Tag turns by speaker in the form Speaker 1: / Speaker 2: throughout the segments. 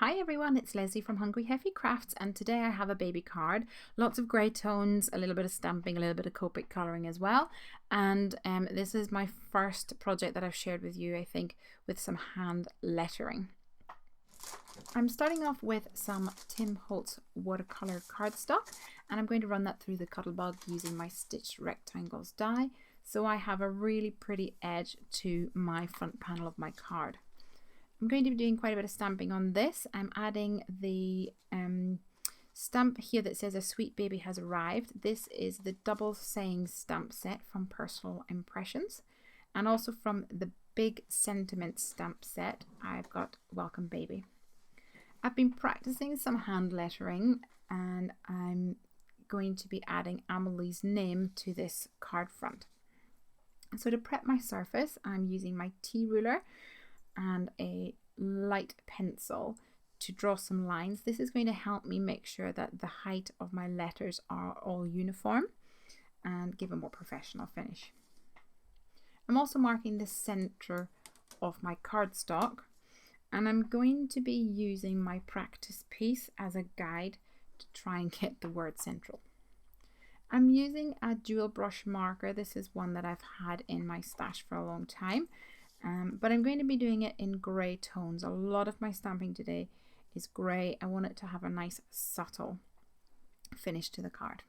Speaker 1: Hi everyone, it's Lesley from Hungry Heavy Crafts, and today I have a baby card. Lots of grey tones, a little bit of stamping, a little bit of Copic colouring as well. And this is my first project that I've shared with you, I think, with some hand lettering. I'm starting off with some Tim Holtz watercolour cardstock, and I'm going to run that through the cuttlebug using my stitched rectangles die. So I have a really pretty edge to my front panel of my card. I'm going to be doing quite a bit of stamping on this. I'm adding the stamp here that says a sweet baby has arrived. This is the double saying stamp set from Personal Impressions, and also from the big sentiment stamp set I've got Welcome Baby. I've been practicing some hand lettering, and I'm going to be adding Amelie's name to this card front. So to prep my surface, I'm using my T ruler and a light pencil to draw some lines. This is going to help me make sure that the height of my letters are all uniform and give a more professional finish. I'm also marking the center of my cardstock, and I'm going to be using my practice piece as a guide to try and get the word central. I'm using a dual brush marker. This is one that I've had in my stash for a long time. But I'm going to be doing it in grey tones. A lot of my stamping today is grey. I want it to have a nice subtle finish to the card.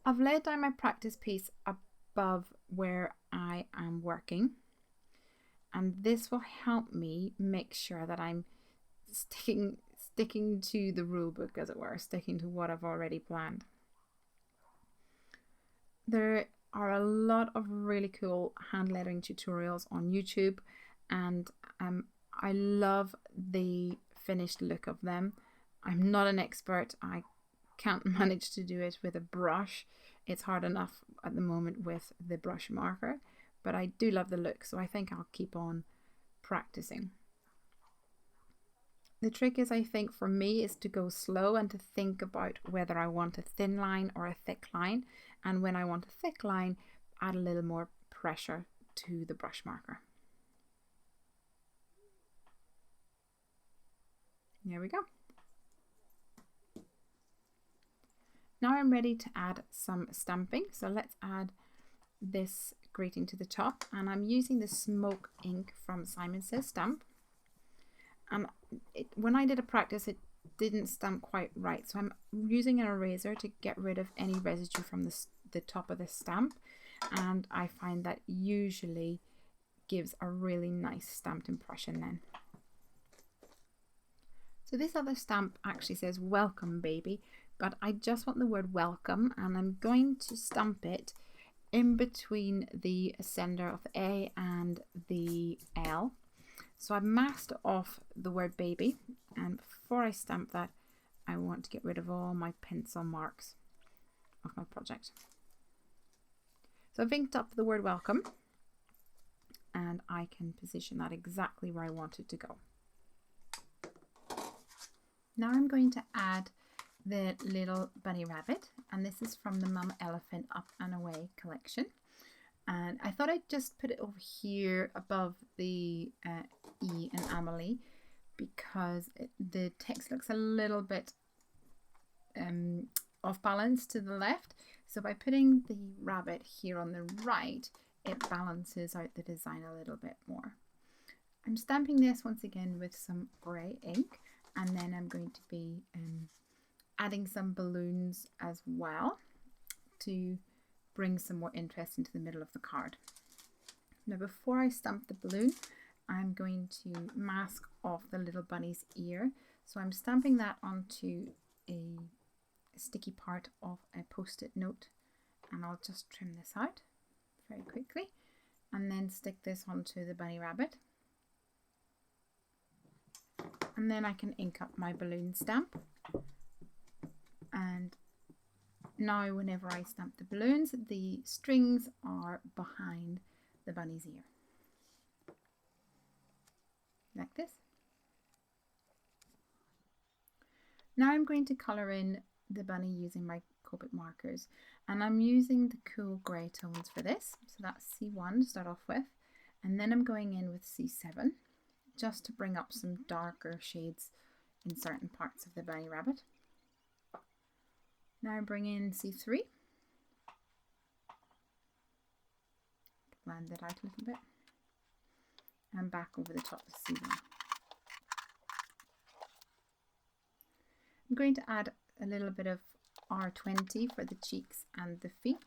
Speaker 1: I've laid down my practice piece above where I am working, and this will help me make sure that I'm sticking to the rule book, as it were, sticking to what I've already planned. There are a lot of really cool hand lettering tutorials on YouTube, and I love the finished look of them. I'm not an expert. I can't manage to do it with a brush. It's hard enough at the moment with the brush marker, but I do love the look, so I think I'll keep on practicing. The trick is, I think, for me, is to go slow and to think about whether I want a thin line or a thick line. And when I want a thick line, add a little more pressure to the brush marker. There we go. Now I'm ready to add some stamping. So let's add this greeting to the top. And I'm using the smoke ink from Simon Says Stamp. And when I did a practice, it didn't stamp quite right, so I'm using an eraser to get rid of any residue from the top of the stamp, and I find that usually gives a really nice stamped impression then. So this other stamp actually says Welcome Baby, but I just want the word welcome, and I'm going to stamp it in between the sender of the A and the L. So I've masked off the word baby, and before I stamp that, I want to get rid of all my pencil marks of my project. So I've inked up the word welcome, and I can position that exactly where I want it to go. Now I'm going to add the little bunny rabbit, and this is from the Mum Elephant Up and Away collection. And I thought I'd just put it over here above the E and Amelie, because the text looks a little bit off balance to the left. So by putting the rabbit here on the right, it balances out the design a little bit more. I'm stamping this once again with some grey ink, and then I'm going to be adding some balloons as well to bring some more interest into the middle of the card. Now before I stamp the balloon, I'm going to mask off the little bunny's ear. So I'm stamping that onto a sticky part of a post-it note, and I'll just trim this out very quickly and then stick this onto the bunny rabbit. And then I can ink up my balloon stamp. And now whenever I stamp the balloons, the strings are behind the bunny's ear, like this. Now I'm going to colour in the bunny using my Copic markers, and I'm using the cool grey tones for this. So that's C1 to start off with, and then I'm going in with C7, just to bring up some darker shades in certain parts of the bunny rabbit. Now bring in C3, blend it out a little bit, and back over the top of C1. I'm going to add a little bit of R20 for the cheeks and the feet,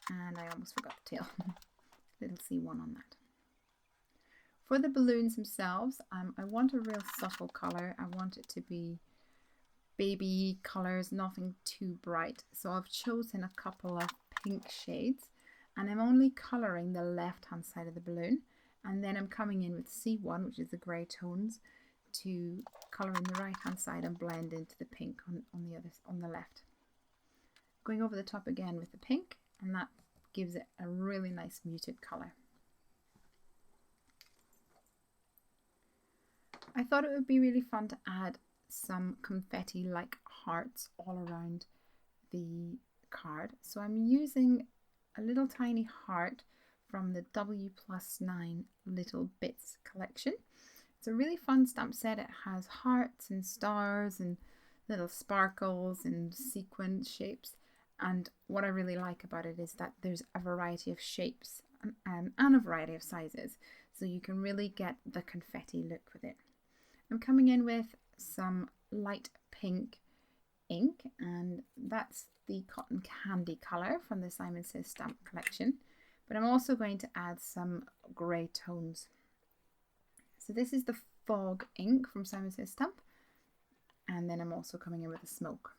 Speaker 1: and I almost forgot the tail. Little C1 on that. For the balloons themselves, I want a real subtle colour. I want it to be baby colours, nothing too bright. So I've chosen a couple of pink shades, and I'm only colouring the left hand side of the balloon, and then I'm coming in with C1, which is the grey tones, to colour in the right hand side and blend into the pink on the left. Going over the top again with the pink, and that gives it a really nice muted colour. I thought it would be really fun to add some confetti like hearts all around the card. So I'm using a little tiny heart from the W+9 Little Bits collection. It's a really fun stamp set. It has hearts and stars and little sparkles and sequin shapes. And what I really like about it is that there's a variety of shapes and a variety of sizes. So you can really get the confetti look with it. I'm coming in with some light pink ink, and that's the Cotton Candy colour from the Simon Says stamp collection. But I'm also going to add some grey tones. So this is the Fog ink from Simon Says Stamp, and then I'm also coming in with the Smoke.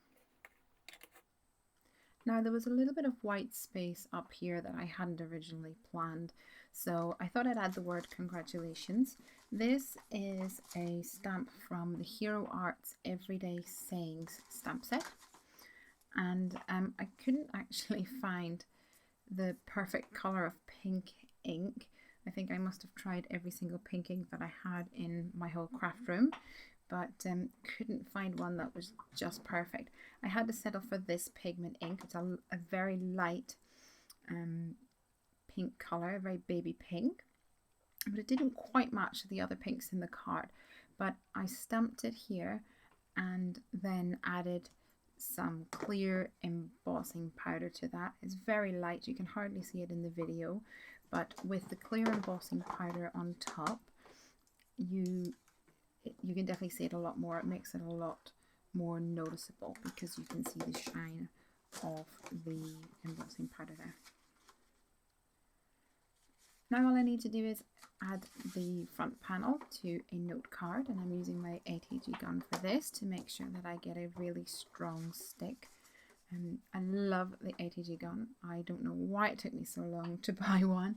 Speaker 1: Now there was a little bit of white space up here that I hadn't originally planned, so I thought I'd add the word congratulations. This is a stamp from the Hero Arts Everyday Sayings stamp set, and I couldn't actually find the perfect colour of pink ink. I think I must have tried every single pink ink that I had in my whole craft room, but couldn't find one that was just perfect. I had to settle for this pigment ink. It's a very light pink colour, very baby pink, but it didn't quite match the other pinks in the card. But I stamped it here and then added some clear embossing powder to that. It's very light, you can hardly see it in the video, but with the clear embossing powder on top, you can definitely see it a lot more. It makes it a lot more noticeable because you can see the shine of the embossing powder there. Now all I need to do is add the front panel to a note card, and I'm using my ATG gun for this to make sure that I get a really strong stick. I love the ATG gun. I don't know why it took me so long to buy one,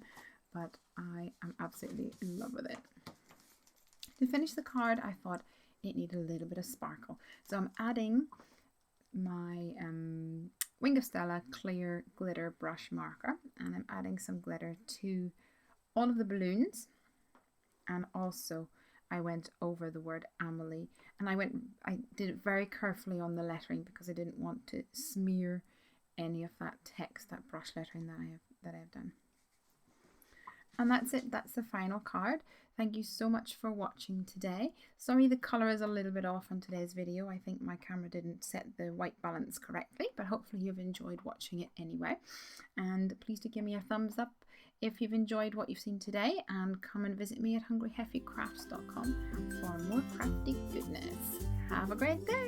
Speaker 1: but I am absolutely in love with it. To finish the card, I thought it needed a little bit of sparkle. So I'm adding my Wing of Stella clear glitter brush marker, and I'm adding some glitter to all of the balloons, and also I went over the word Amelie, and I did it very carefully on the lettering because I didn't want to smear any of that text, that brush lettering that I have done. And that's it. That's the final card. Thank you so much for watching today. Sorry the colour is a little bit off on today's video. I think my camera didn't set the white balance correctly, but hopefully you've enjoyed watching it anyway. And please do give me a thumbs up if you've enjoyed what you've seen today, and come and visit me at hungryheffycrafts.com for more crafty goodness. Have a great day!